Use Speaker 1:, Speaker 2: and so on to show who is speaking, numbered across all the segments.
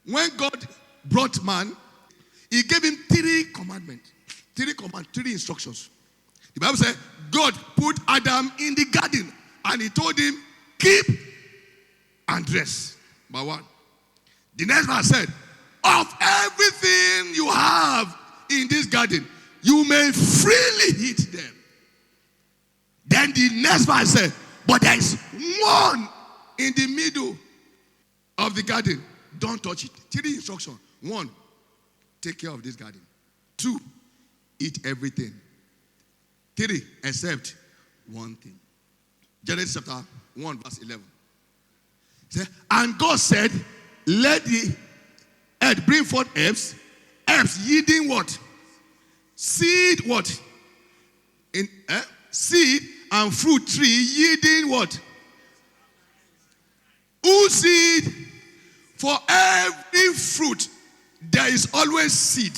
Speaker 1: When God brought man, he gave him 3 commandments. 3 instructions. The Bible said, God put Adam in the garden and he told him, keep and dress. Number 1. The next verse said, of everything you have in this garden, you may freely eat them. Then the next verse said, but there is one in the middle of the garden. Don't touch it. 3 instructions. 1, take care of this garden. 2, eat everything. 3, except one thing. Genesis chapter 1 verse 11. And God said, let the earth bring forth herbs yielding what? Seed what? Seed and fruit tree yielding what? Whose seed? For every fruit there is always seed.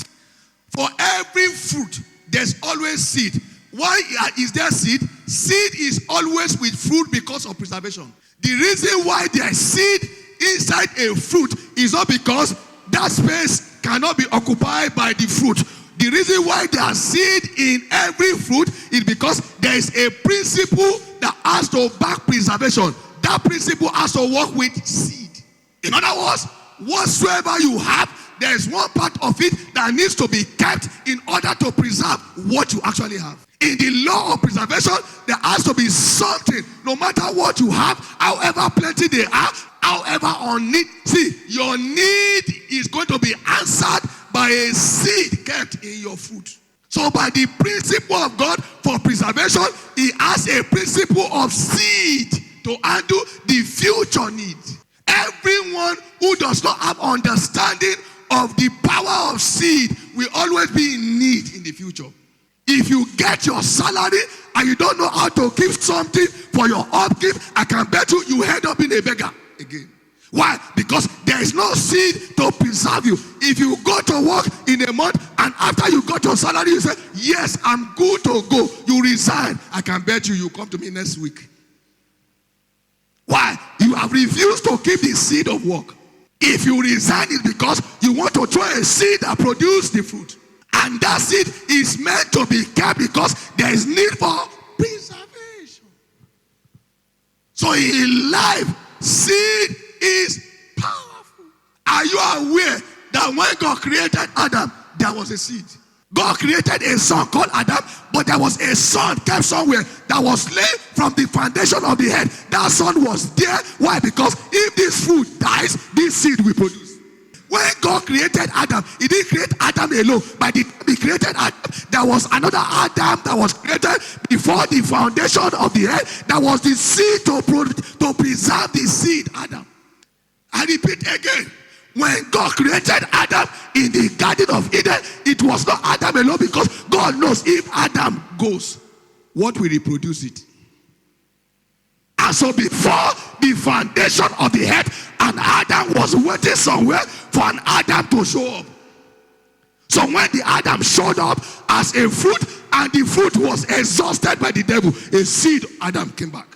Speaker 1: For every fruit there's always seed. Why is there seed? Seed is always with fruit because of preservation. The reason why there's seed inside a fruit is not because that space cannot be occupied by the fruit. The reason why there's seed in every fruit is because there is a principle that has to back preservation. That principle has to work with seed. In other words, whatsoever you have, there is one part of it that needs to be kept in order to preserve what you actually have. In the law of preservation, there has to be something, no matter what you have, however plenty they are, however unneed. See, your need is going to be answered by a seed kept in your fruit. So by the principle of God for preservation, he has a principle of seed to handle the future need. Everyone who does not have understanding of the power of seed will always be in need in the future. If you get your salary and you don't know how to give something for your upkeep, I can bet you end up in a beggar again. Why? Because there is no seed to preserve you. If you go to work in a month and after you got your salary, you say, yes, I'm good to go. You resign. I can bet you come to me next week. Why? You have refused to keep the seed of work. If you resign, it's because you want to throw a seed that produces the fruit. And that seed is meant to be kept because there is need for preservation. So in life, seed is powerful. Are you aware that when God created Adam, there was a seed? God created a son called Adam, but there was a son kept somewhere that was laid from the foundation of the head. That son was there. Why? Because if this fruit dies, this seed will produce. When God created Adam, he didn't create Adam alone. By the time he created Adam, there was another Adam that was created before the foundation of the earth. That was the seed to preserve the seed, Adam. I repeat again. When God created Adam in the Garden of Eden, it was not Adam alone, because God knows if Adam goes, what will reproduce it? And so before the foundation of the earth, an Adam was waiting somewhere for an Adam to show up. So when the Adam showed up as a fruit, and the fruit was exhausted by the devil, a seed, Adam came back.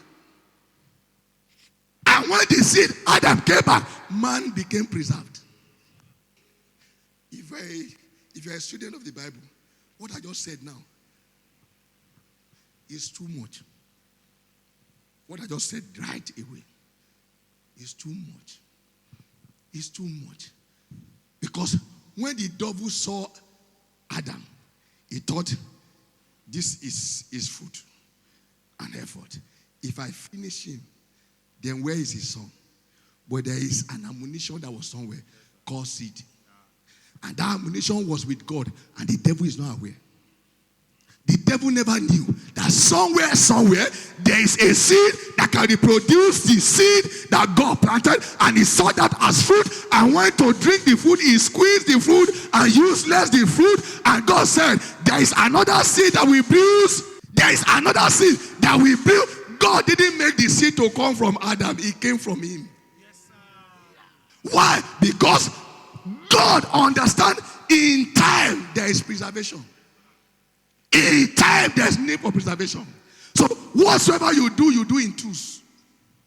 Speaker 1: And when the seed, Adam came back, man became preserved. If you're a student of the Bible, what I just said now is too much. What I just said right away is too much. It's too much. Because when the devil saw Adam, he thought, this is food and effort. If I finish him, then where is his son? But there is an ammunition that was somewhere called seed. And that ammunition was with God, and the devil is not aware. The devil never knew that somewhere, there is a seed that can reproduce the seed that God planted, and he saw that as fruit, and went to drink the fruit. He squeezed the fruit and useless the fruit, and God said, there is another seed that will produce. There is another seed that will build. God didn't make the seed to come from Adam. It came from him. Yes, sir. Why? Because God understands in time there is preservation. In time there's need for preservation. So whatsoever you do in twos.